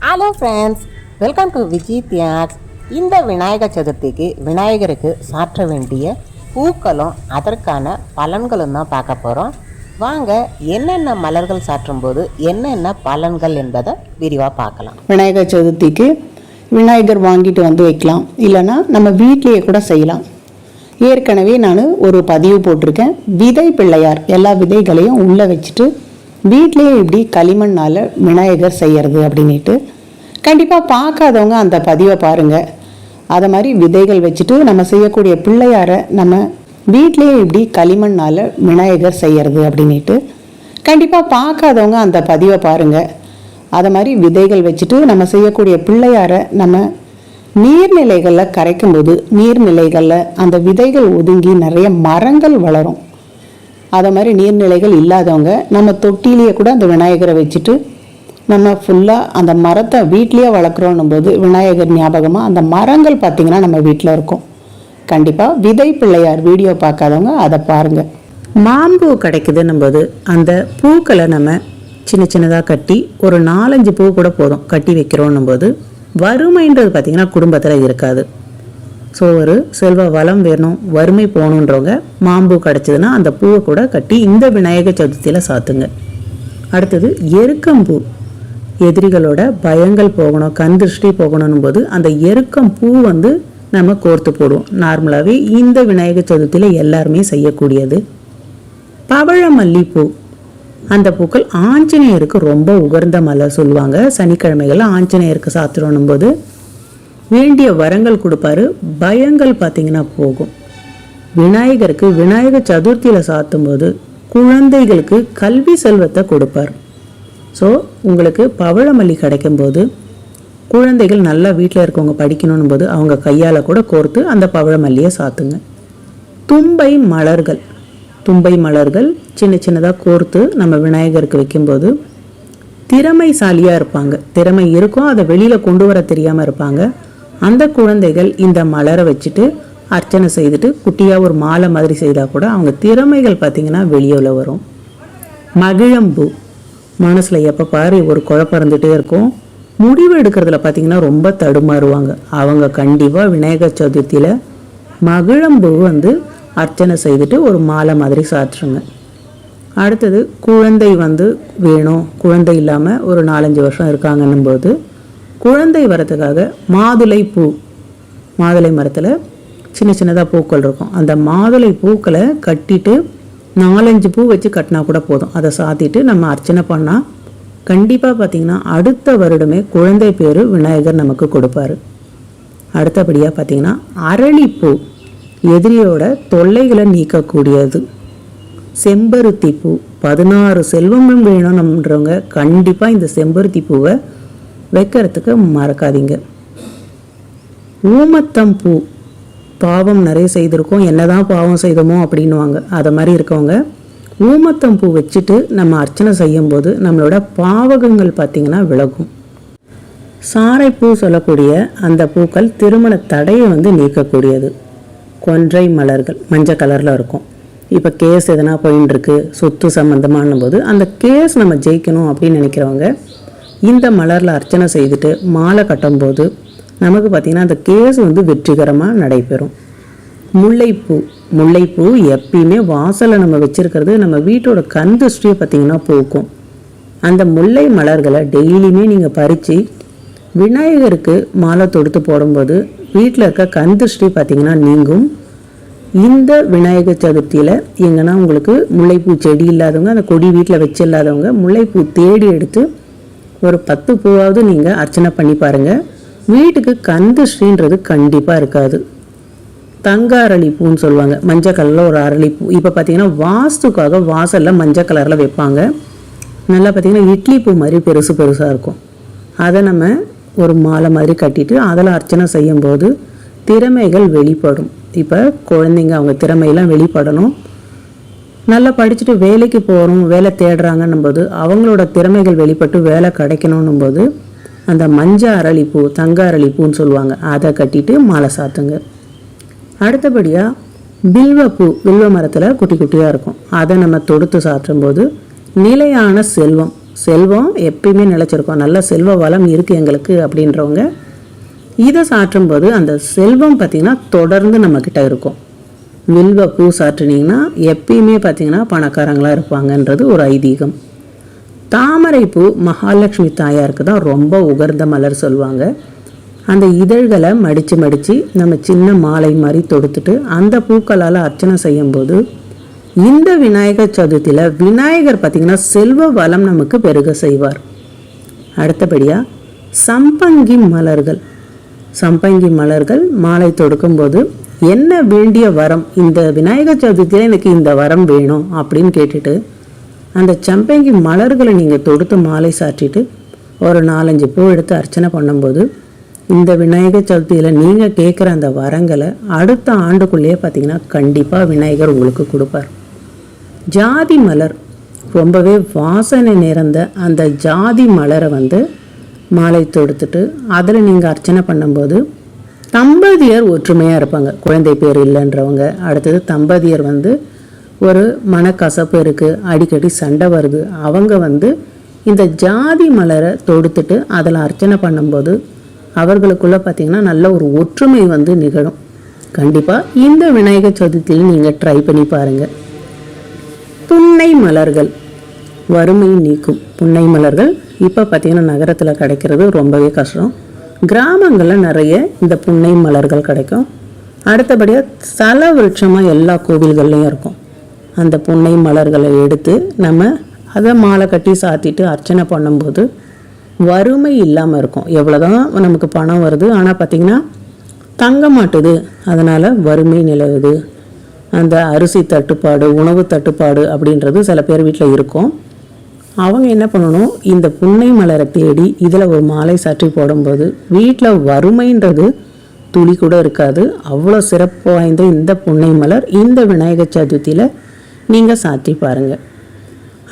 Hello friends, welcome to Vijith arts. இந்த விநாயகர் சதுர்த்திக்கு விநாயகருக்கு சாற்ற வேண்டிய பூக்களும் அதற்கான பலன்களும் தான் பார்க்க போகிறோம். வாங்க, என்னென்ன மலர்கள் சாற்றும் போது என்னென்ன பலன்கள் என்பதை விரிவாக பார்க்கலாம். விநாயகர் சதுர்த்திக்கு விநாயகர் வாங்கிட்டு வந்து வைக்கலாம், இல்லைன்னா நம்ம வீட்லேயே கூட செய்யலாம். ஏற்கனவே நான் ஒரு பதிவு போட்டிருக்கேன். விதை பிள்ளையார் எல்லா விதைகளையும் உள்ளே வச்சுட்டு வீட்லேயே இப்படி களிமண்ணால் விநாயகர் செய்கிறது அப்படின்ட்டு. கண்டிப்பாக பார்க்காதவங்க அந்த பதிவை பாருங்கள். அதை மாதிரி விதைகள் வச்சுட்டு நம்ம செய்யக்கூடிய பிள்ளையாரை நம்ம வீட்லேயே இப்படி களிமண்ணால் விநாயகர் செய்கிறது அப்படின்ட்டு. கண்டிப்பாக பார்க்காதவங்க அந்த பதிவை பாருங்கள். அதை மாதிரி விதைகள் வச்சுட்டு நம்ம செய்யக்கூடிய பிள்ளையாரை நம்ம நீர்நிலைகளில் கரைக்கும்போது நீர்நிலைகளில் அந்த விதைகள் ஒதுங்கி நிறைய மரங்கள் வளரும். அதை மாதிரி நீர்நிலைகள் இல்லாதவங்க நம்ம தொட்டிலேயே கூட அந்த விநாயகரை வச்சுட்டு நம்ம ஃபுல்லாக அந்த மரத்தை வீட்லேயே வளர்க்குறோன்னும் போது விநாயகர் ஞாபகமாக அந்த மரங்கள் பார்த்திங்கன்னா நம்ம வீட்டில் இருக்கும். கண்டிப்பாக விதை பிள்ளையார் வீடியோ பார்க்காதவங்க அதை பாருங்கள். மாம்பூ கிடைக்குதுன்னும் போது அந்த பூக்களை நம்ம சின்ன சின்னதாக கட்டி ஒரு 4-5 பூ கூட போதும் கட்டி வைக்கிறோன்னும் போது வறுமைன்றது பார்த்திங்கன்னா குடும்பத்தில் இருக்காது. ஸோ ஒரு செல்வ வளம் வேணும், வறுமை போகணுன்றவங்க மாம்பூ கிடச்சிதுன்னா அந்த பூவை கூட கட்டி இந்த விநாயகர் சதுர்த்தியில் சாத்துங்க. அடுத்தது எருக்கம்பூ. எதிரிகளோட பயங்கள் போகணும், கந்திருஷ்டி போகணும் போது அந்த எருக்கம் பூ நம்ம கோர்த்து போடுவோம். நார்மலாகவே இந்த விநாயகர் சதுர்த்தியில் எல்லாருமே செய்யக்கூடியது. பவழமல்லிப்பூ. அந்த பூக்கள் ஆஞ்சநேயருக்கு ரொம்ப உகர்ந்த மலர் சொல்லுவாங்க. சனிக்கிழமைகள் ஆஞ்சநேயருக்கு சாத்துறோன்னும் போது வேண்டிய வரங்கள் கொடுப்பாரு, பயங்கள் பார்த்திங்கன்னா போகும். விநாயகருக்கு விநாயகர் சதுர்த்தியில் சாத்தும் போது குழந்தைகளுக்கு கல்வி செல்வத்தை கொடுப்பார். ஸோ உங்களுக்கு பவழமல்லி கிடைக்கும்போது குழந்தைகள் நல்லா வீட்டில் இருக்கவங்க படிக்கணும் போது அவங்க கையால் கூட கோர்த்து அந்த பவழமல்லியை சாத்துங்க. தும்பை மலர்கள். தும்பை மலர்கள் சின்ன சின்னதாக கோர்த்து நம்ம விநாயகருக்கு வைக்கும்போது திறமைசாலியாக இருப்பாங்க. திறமை இருக்கும், அதை வெளியில் கொண்டு வர தெரியாமல் இருப்பாங்க. அந்த குழந்தைகள் இந்த மலரை வச்சுட்டு அர்ச்சனை செய்துட்டு குட்டியாக ஒரு மாலை மாதிரி செய்தால் கூட அவங்க திறமைகள் பார்த்திங்கன்னா வெளியில் வரும். மகிழம்பூ. மனசில் எப்போ பாரு ஒரு குழப்பம் இருந்துகிட்டே இருக்கும். முடிவு எடுக்கிறதுல பார்த்திங்கன்னா ரொம்ப தடுமாறுவாங்க. அவங்க கண்டிப்பாக விநாயகர் சதுர்த்தியில் மகிழம்பூ அர்ச்சனை செய்துட்டு ஒரு மாலை மாதிரி சாற்றுங்க. அடுத்தது குழந்தை வேணும், குழந்தை இல்லாமல் ஒரு 4-5 வருஷம் இருக்காங்கன்னும் போது குழந்தை வரத்துக்காக மாதுளை பூ. மாதுளை மரத்தில் சின்ன சின்னதாக பூக்கள் இருக்கும். அந்த மாதுளை பூக்களை கட்டிட்டு 4-5 பூ வச்சு கட்டினா கூட போதும். அதை சாத்திட்டு நம்ம அர்ச்சனை பண்ணால் கண்டிப்பாக பார்த்திங்கன்னா அடுத்த வருடமே குழந்தை பேர் விநாயகர் நமக்கு கொடுப்பாரு. அடுத்தபடியாக பார்த்திங்கன்னா அரளிப்பூ. எதிரியோட தொல்லைகளை நீக்கக்கூடியது. செம்பருத்தி பூ. 16 செல்வமும் வேணும்ன்றவங்க கண்டிப்பாக இந்த செம்பருத்தி பூவை வைக்கிறதுக்கு மறக்காதீங்க. ஊமத்தம் பூ. பாவம் நிறைய செய்திருக்கோம், என்னதான் பாவம் செய்தோமோ அப்படின்வாங்க. அதை மாதிரி இருக்கவங்க ஊமத்தம் பூ வச்சுட்டு நம்ம அர்ச்சனை செய்யும் போது நம்மளோட பாவகங்கள் பார்த்திங்கன்னா விலகும். சாரைப்பூ சொல்லக்கூடிய அந்த பூக்கள் திருமண தடையை நீக்கக்கூடியது. கொன்றை மலர்கள் மஞ்சள் கலரில் இருக்கும். இப்போ கேஸ் எதனா போயின்னு இருக்கு, சொத்து சம்மந்தமான போது அந்த கேஸ் நம்ம ஜெயிக்கணும் அப்படின்னு நினைக்கிறவங்க இந்த மலரில் அர்ச்சனை செய்துட்டு மாலை கட்டும்போது நமக்கு பார்த்திங்கன்னா அந்த கேஸ் வெற்றிகரமாக நடைபெறும். முல்லைப்பூ. முல்லைப்பூ எப்பயுமே வாசலில் நம்ம வச்சுருக்கிறது நம்ம வீட்டோட கண் திருஷ்டியை பார்த்திங்கன்னா போக்கும். அந்த முல்லை மலர்களை டெய்லியுமே நீங்கள் பறித்து விநாயகருக்கு மாலை தொடுத்து போடும்போது வீட்டில் இருக்க கண் திருஷ்டி பார்த்திங்கன்னா நீங்கும். இந்த விநாயகர் சதுர்த்தியில் எங்கன்னா உங்களுக்கு முல்லைப்பூ செடி இல்லாதவங்க, அந்த கொடி வீட்டில் வச்சு இல்லாதவங்க முல்லைப்பூ தேடி எடுத்து ஒரு 10 பூவாவது நீங்கள் அர்ச்சனை பண்ணி பாருங்கள். வீட்டுக்கு கண் திருஷ்டின்றது கண்டிப்பாக இருக்காது. தங்க அரளிப்பூன்னு சொல்லுவாங்க. மஞ்சள் கலரில் ஒரு அரளிப்பூ. இப்போ பார்த்திங்கன்னா வாஸ்துக்காக வாசலில் மஞ்சள் கலரில் வைப்பாங்க. நல்லா பார்த்திங்கன்னா இட்லி பூ மாதிரி பெருசு பெருசாக இருக்கும். அதை நம்ம ஒரு மாலை மாதிரி கட்டிட்டு அதில் அர்ச்சனை செய்யும்போது திறமைகள் வெளிப்படும். இப்போ குழந்தைங்க அவங்க திறமையெல்லாம் வெளிப்படணும். நல்லா படிச்சுட்டு வேலைக்கு போகிறோம், வேலை தேடுறாங்கன்னும் போது அவங்களோட திறமைகள் வெளிப்பட்டு வேலை கிடைக்கணும் போது அந்த மஞ்சள் அரளிப்பூ, தங்க அரளிப்பூன்னு சொல்லுவாங்க, அதை கட்டிட்டு மாலை சாத்துங்க. அடுத்தபடியாக பில்வப்பூ. வில்வ மரத்தில் குட்டி குட்டியாக இருக்கும். அதை நம்ம தொடுத்து சாத்தும் போது நிலையான செல்வம், செல்வம் எப்பயுமே நிலச்சிருக்கோம், நல்ல செல்வ வளம் இருக்குது எங்களுக்கு அப்படின்றவங்க இதை சாற்றும்போது அந்த செல்வம் பார்த்திங்கன்னா தொடர்ந்து நம்மக்கிட்ட இருக்கும். வில்வ பூ சாற்றினீங்கன்னா எப்பயுமே பார்த்திங்கன்னா பணக்காரங்களாக இருப்பாங்கன்றது ஒரு ஐதீகம். தாமரை பூ மகாலட்சுமி தாயாருக்கு தான் ரொம்ப உகர்ந்த மலர் சொல்லுவாங்க. அந்த இதழ்களை மடித்து நம்ம சின்ன மாலை மாதிரி தொடுத்துட்டு அந்த பூக்களால் அர்ச்சனை செய்யும்போது இந்த விநாயகர் சதுர்த்தியில் விநாயகர் பார்த்திங்கன்னா செல்வ வளம் நமக்கு பெருக செய்வார். அடுத்தபடியாக சம்பங்கி மலர்கள் மாலை தொடுக்கும்போது என்ன வேண்டிய வரம், இந்த விநாயகர் சதுர்த்தியில் எனக்கு இந்த வரம் வேணும் அப்படின்னு கேட்டுட்டு அந்த சம்பங்கி மலர்களை நீங்கள் தொடுத்து மாலை சாற்றிட்டு ஒரு 4-5 பூ எடுத்து அர்ச்சனை பண்ணும்போது இந்த விநாயகர் சதுர்த்தியில் நீங்கள் கேட்குற அந்த வரங்களை அடுத்த ஆண்டுக்குள்ளேயே பார்த்திங்கன்னா கண்டிப்பாக விநாயகர் உங்களுக்கு கொடுப்பார். ஜாதி மலர் ரொம்பவே வாசனை நிறைந்த அந்த ஜாதி மலரை மாலை தொடுத்துட்டு அதில் நீங்கள் அர்ச்சனை பண்ணும்போது தம்பதியர் ஒற்றுமையாக இருப்பாங்க. குழந்தை பேர் இல்லைன்றவங்க, அடுத்தது தம்பதியர் ஒரு மனக்கசப்பு இருக்குது, அடிக்கடி சண்டை வருது, அவங்க இந்த ஜாதி மலரை தொடுத்துட்டு அதில் அர்ச்சனை பண்ணும்போது அவர்களுக்குள்ளே பார்த்திங்கன்னா நல்ல ஒரு ஒற்றுமை நிகழும். கண்டிப்பாக இந்த விநாயகர் சதுர்த்தியில் நீங்கள் ட்ரை பண்ணி பாருங்கள். புன்னை மலர்கள் வறுமை நீக்கும் புன்னை மலர்கள் இப்போ பார்த்திங்கன்னா நகரத்தில் கிடைக்கிறது ரொம்பவே கஷ்டம். கிராமங்களில் நிறைய இந்த புன்னை மலர்கள் கிடைக்கும். அடுத்தபடியாக ஸ்தல விருட்சமாக எல்லா கோவில்கள்லையும் இருக்கும். அந்த புன்னை மலர்களை எடுத்து நம்ம அதை மாலை கட்டி சாத்திட்டு அர்ச்சனை பண்ணும்போது வறுமை இல்லாமல் இருக்கும். எவ்வளோதான் நமக்கு பணம் வருது, ஆனால் பார்த்திங்கன்னா தங்க மாட்டுது, அதனால் வறுமை நிலவுது. அந்த அரிசி தட்டுப்பாடு, உணவு தட்டுப்பாடு அப்படின்றது சில பேர் வீட்டில் இருக்கும். அவங்க என்ன பண்ணணும், இந்த புன்னை மலரை தேடி இதில் ஒரு மாலை சாற்றி போடும்போது வீட்டில் வறுமைன்றது துளி கூட இருக்காது. அவ்வளோ சிறப்பு வாய்ந்த இந்த புன்னை மலர் இந்த விநாயகர் சதுர்த்தியில் நீங்கள் சாற்றி பாருங்கள்.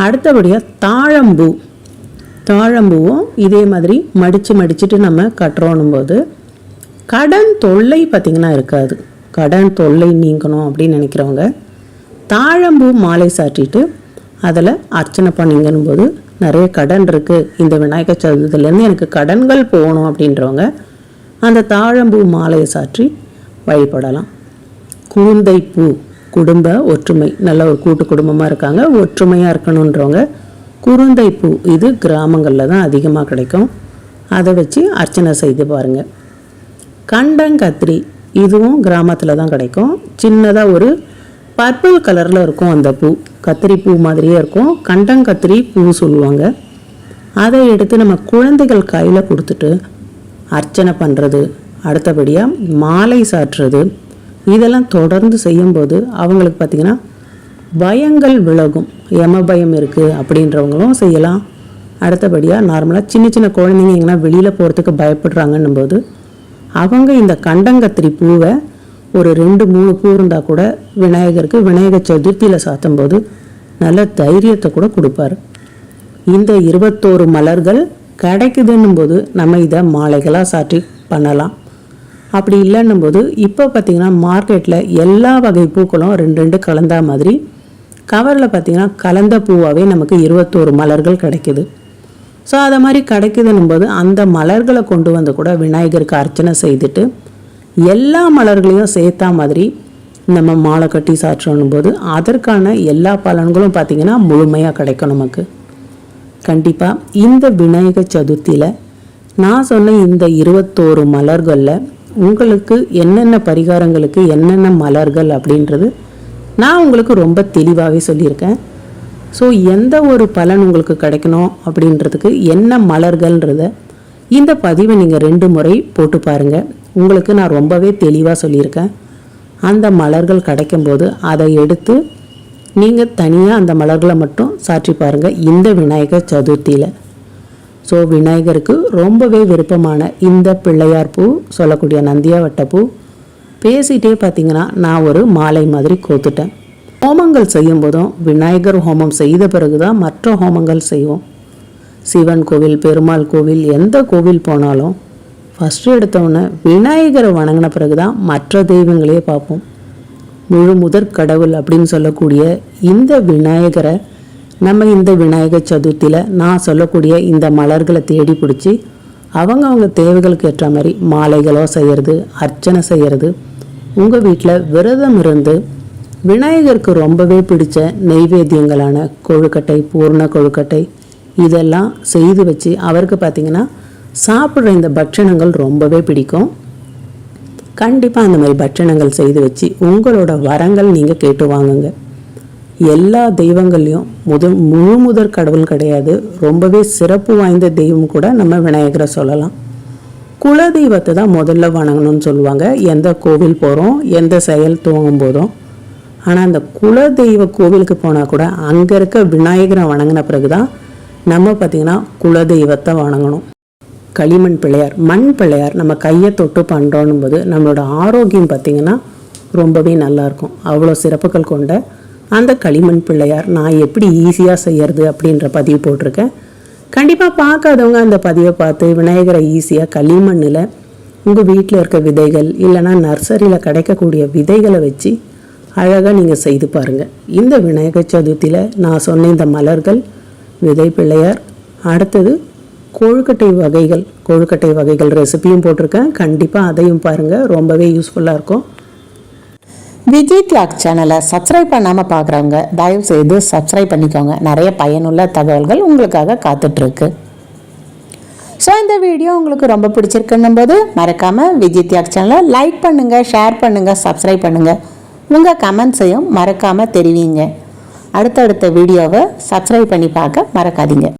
அடுத்தபடியாக தாழம்பூவும் இதே மாதிரி மடிச்சுட்டு நம்ம கட்டுறோன்னும் போது கடன் தொல்லை பார்த்திங்கன்னா இருக்காது. கடன் தொல்லை நீங்கணும் அப்படின்னு நினைக்கிறவங்க தாழம்பூ மாலை சாற்றிட்டு அதில் அர்ச்சனை பண்ணிங்கன்னும் போது நிறைய கடன் இருக்குது, இந்த விநாயகர் சதுர்த்திலேருந்து எனக்கு கடன்கள் போகணும் அப்படின்றவங்க அந்த தாழம்பூ மாலையை சாற்றி வழிபடலாம். குருந்தை பூ குடும்ப ஒற்றுமை, நல்ல ஒரு கூட்டு குடும்பமாக இருக்காங்க, ஒற்றுமையாக இருக்கணுன்றவங்க குருந்தை பூ இது கிராமங்களில் தான் அதிகமாக கிடைக்கும். அதை வச்சு அர்ச்சனை செய்து பாருங்கள். கண்டங்கத்திரி இதுவும் கிராமத்தில் தான் கிடைக்கும். சின்னதாக ஒரு பர்பிள் கலரில் இருக்கும் அந்த பூ, கத்திரி பூ மாதிரியே இருக்கும், கண்டங்கத்திரி பூ சொல்லுவாங்க. அதை எடுத்து நம்ம குழந்தைகள் கையில் கொடுத்துட்டு அர்ச்சனை பண்ணுறது, அடுத்தபடியாக மாலை சாற்றுறது, இதெல்லாம் தொடர்ந்து செய்யும்போது அவங்களுக்கு பார்த்திங்கன்னா பயங்கள் விலகும். யம பயம் இருக்குது அப்படின்றவங்களும் செய்யலாம். அடுத்தபடியாக நார்மலாக சின்ன குழந்தைங்க எங்கன்னா வெளியில் போகிறதுக்கு பயப்படுறாங்கன்னும் போது அவங்க இந்த கண்டங்கத்திரி பூவை ஒரு 2-3 பூ இருந்தால் கூட விநாயகர் சதுர்த்தியில் சாத்தும் போது நல்ல தைரியத்தை கூட கொடுப்பார். இந்த 21 மலர்கள் கிடைக்குதுன்னும் போது நம்ம இதை மாலைகளாக சாற்றி பண்ணலாம். அப்படி இல்லைன்னும் போது இப்போ பார்த்திங்கன்னா மார்க்கெட்டில் எல்லா வகை பூக்களும் 2 கலந்தா மாதிரி கவரில் பார்த்திங்கன்னா கலந்த பூவாகவே நமக்கு 21 மலர்கள் கிடைக்குது. ஸோ அதை மாதிரி கிடைக்குதுன்னும் போது அந்த மலர்களை கொண்டு கூட விநாயகருக்கு அர்ச்சனை செய்துட்டு எல்லா மலர்களையும் சேர்த்தா மாதிரி நம்ம மாலை கட்டி சாற்றணும் போது அதற்கான எல்லா பலன்களும் பார்த்திங்கன்னா முழுமையாக கிடைக்கும் நமக்கு. கண்டிப்பாக இந்த விநாயகர் சதுர்த்தியில் நான் சொன்ன இந்த 21 மலர்களில் உங்களுக்கு என்னென்ன பரிகாரங்களுக்கு என்னென்ன மலர்கள் அப்படின்றது நான் உங்களுக்கு ரொம்ப தெளிவாகவே சொல்லியிருக்கேன். ஸோ எந்த ஒரு பலன் உங்களுக்கு கிடைக்கணும் அப்படின்றதுக்கு என்ன மலர்கள்ன்றத இந்த பதிவை நீங்கள் 2 முறை போட்டு பாருங்கள். உங்களுக்கு நான் ரொம்பவே தெளிவாக சொல்லியிருக்கேன். அந்த மலர்கள் கிடைக்கும்போது அதை எடுத்து நீங்கள் தனியாக அந்த மலர்களை மட்டும் சாற்றி பாருங்கள் இந்த விநாயகர் சதுர்த்தியில். ஸோ விநாயகருக்கு ரொம்பவே விருப்பமான இந்த பிள்ளையார் பூ, சொல்லக்கூடிய நந்தியாவட்ட பூ பேசிகிட்டே பார்த்திங்கன்னா நான் ஒரு மாலை மாதிரி கோத்துட்டேன். ஹோமங்கள் செய்யும் போதும் விநாயகர் ஹோமம் செய்த பிறகு தான் மற்ற ஹோமங்கள் செய்வோம். சிவன் கோவில், பெருமாள் கோவில், எந்த கோவில் போனாலும் ஃபஸ்ட்டு எடுத்தோன்னே விநாயகரை வணங்கின பிறகு தான் மற்ற தெய்வங்களையே பார்ப்போம். முழு முதற் கடவுள் அப்படின்னு சொல்லக்கூடிய இந்த விநாயகரை நம்ம இந்த விநாயகர் சதுர்த்தியில் நான் சொல்லக்கூடிய இந்த மலர்களை தேடி பிடிச்சி அவங்க தேவைகளுக்கு ஏற்ற மாதிரி மாலைகளோ செய்கிறது, அர்ச்சனை செய்கிறது, உங்கள் வீட்டில் விரதம் இருந்து விநாயகருக்கு ரொம்பவே பிடிச்ச நெய்வேத்தியங்களான கொழுக்கட்டை, பூர்ண கொழுக்கட்டை இதெல்லாம் செய்து வச்சு அவருக்கு பார்த்திங்கன்னா சாப்பிட்ற இந்த பட்சணங்கள் ரொம்பவே பிடிக்கும். கண்டிப்பாக அந்த மாதிரி பட்சணங்கள் செய்து வச்சு உங்களோட வரங்கள் நீங்கள் கேட்டு வாங்குங்க. எல்லா தெய்வங்கள்லையும் முழுமுதற் கடவுள் கிடையாது, ரொம்பவே சிறப்பு வாய்ந்த தெய்வம் கூட நம்ம விநாயகரை சொல்லலாம். குலதெய்வத்தை தான் முதல்ல வணங்கணும்னு சொல்லுவாங்க எந்த கோவில் போகிறோம், எந்த செயல் துவங்கும் போதும். ஆனால் அந்த குலதெய்வ கோவிலுக்கு போனால் கூட அங்கே இருக்க விநாயகரை வணங்கின பிறகு தான் நம்ம பார்த்திங்கன்னா குலதெய்வத்தை வணங்கணும். களிமண் பிள்ளையார், மண் பிள்ளையார் நம்ம கையை தொட்டு பண்ணுறோன்னும் போது நம்மளோட ஆரோக்கியம் பார்த்திங்கன்னா ரொம்பவே நல்லாயிருக்கும். அவ்வளோ சிறப்புகள் கொண்ட அந்த களிமண் பிள்ளையார் நான் எப்படி ஈஸியாக செய்யறது அப்படின்ற பதிவு போட்டிருக்கேன். கண்டிப்பாக பார்க்காதவங்க அந்த பதிவை பார்த்து விநாயகரை ஈஸியாக களிமண்ணில் உங்கள் வீட்டில் இருக்க விதைகள் இல்லைனா நர்சரியில் கிடைக்கக்கூடிய விதைகளை வச்சு அழகாக நீங்கள் செய்து பாருங்கள். இந்த விநாயகர் சதுர்த்தியில் நான் சொன்ன இந்த மலர்கள், விதை பிள்ளையார், அடுத்தது கொழுக்கட்டை வகைகள் ரெசிபியும் போட்டிருக்கேன். கண்டிப்பாக அதையும் பாருங்கள், ரொம்பவே யூஸ்ஃபுல்லாக இருக்கும். விஜய் தியாக் சேனலை சப்ஸ்கிரைப் பண்ணாமல் பார்க்குறவங்க தயவுசெய்து சப்ஸ்கிரைப் பண்ணிக்கோங்க. நிறைய பயனுள்ள தகவல்கள் உங்களுக்காக காத்துட்ருக்கு. ஸோ இந்த வீடியோ உங்களுக்கு ரொம்ப பிடிச்சிருக்குன்னும் போது மறக்காமல் விஜய் தியாக் சேனலை லைக் பண்ணுங்கள், ஷேர் பண்ணுங்கள், சப்ஸ்கிரைப் பண்ணுங்கள். உங்கள் கமெண்ட்ஸையும் மறக்காமல் தெரிவிங்க. அடுத்தடுத்த வீடியோவை சப்ஸ்கிரைப் பண்ணி பார்க்க மறக்காதீங்க.